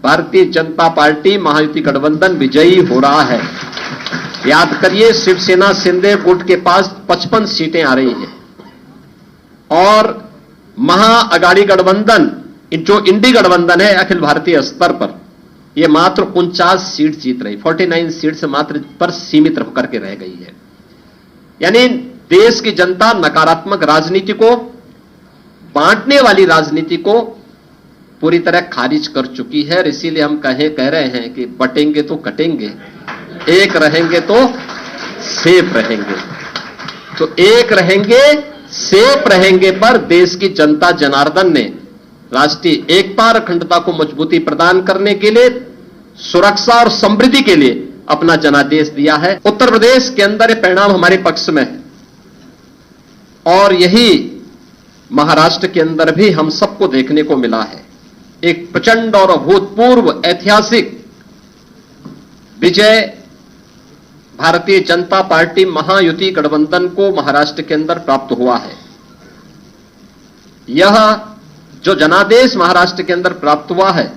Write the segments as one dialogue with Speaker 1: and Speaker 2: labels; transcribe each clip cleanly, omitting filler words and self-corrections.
Speaker 1: Bharatiya Janata party Mahayuti गठबंधन विजयी हो रहा है। याद करिए, शिवसेना शिंदे गुट के पास 55 सीटें आ रही हैं और महाअगाड़ी गठबंधन, जो इंडी गठबंधन है अखिल भारतीय स्तर पर, यह मात्र 49 सीट जीत रही, 49 सीट से मात्र पर सीमित होकर के रह गई है। यानी देश की जनता नकारात्मक राजनीति को, बांटने वाली राजनीति को पूरी तरह खारिज कर चुकी है। और इसीलिए हम कह रहे हैं कि बटेंगे तो कटेंगे, एक रहेंगे तो सेफ रहेंगे। तो एक रहेंगे, सेफ रहेंगे पर देश की जनता जनार्दन ने राष्ट्रीय एकता और अखंडता को मजबूती प्रदान करने के लिए, सुरक्षा और समृद्धि के लिए अपना जनादेश दिया है। उत्तर प्रदेश के अंदर ये परिणाम हमारे पक्ष में है और यही महाराष्ट्र के अंदर भी हम सबको देखने को मिला है। एक प्रचंड और अभूतपूर्व ऐतिहासिक विजय भारतीय जनता पार्टी महायुति गठबंधन को महाराष्ट्र के अंदर प्राप्त हुआ है। यह जो जनादेश महाराष्ट्र के अंदर प्राप्त हुआ है,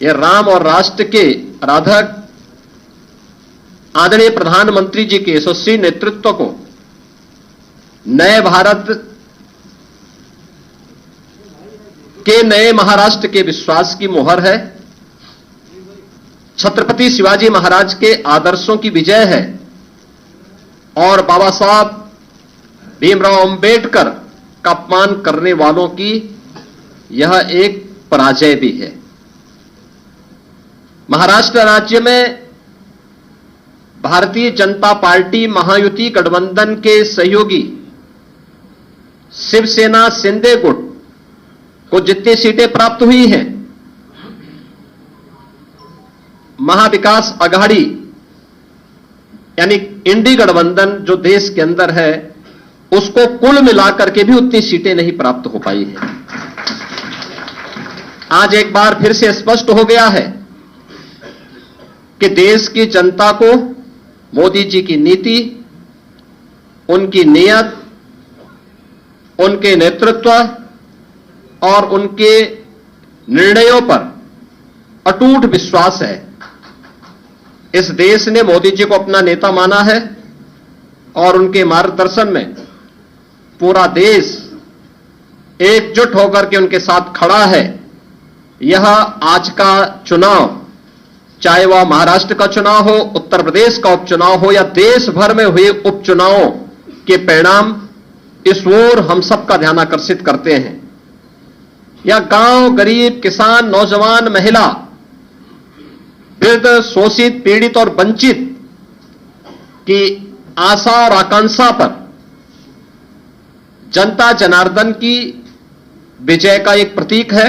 Speaker 1: यह राम और राष्ट्र के आराधक आदरणीय प्रधानमंत्री जी के यशस्वी नेतृत्व को, नए भारत के नए महाराष्ट्र के विश्वास की मोहर है। छत्रपति शिवाजी महाराज के आदर्शों की विजय है और बाबा साहब भीमराव अंबेडकर का अपमान करने वालों की यह एक पराजय भी है। महाराष्ट्र राज्य में भारतीय जनता पार्टी महायुति गठबंधन के सहयोगी शिवसेना शिंदे गुट को जितनी सीटें प्राप्त हुई हैं, महाविकास अघाड़ी यानी इंडी गठबंधन जो देश के अंदर है, उसको कुल मिलाकर के भी उतनी सीटें नहीं प्राप्त हो पाई है। आज एक बार फिर से स्पष्ट हो गया है कि देश की जनता को मोदी जी की नीति, उनकी नीयत, उनके नेतृत्व और उनके निर्णयों पर अटूट विश्वास है। इस देश ने मोदी जी को अपना नेता माना है और उनके मार्गदर्शन में पूरा देश एकजुट होकर के उनके साथ खड़ा है। यह आज का चुनाव, चाहे वह महाराष्ट्र का चुनाव हो, उत्तर प्रदेश का उपचुनाव हो या देश भर में हुए उपचुनावों के परिणाम इस ओर हम सबका ध्यान आकर्षित करते हैं। या गांव, गरीब, किसान, नौजवान, महिला, वृद्ध, शोषित, पीड़ित और वंचित की आशा और आकांक्षा पर जनता जनार्दन की विजय का एक प्रतीक है।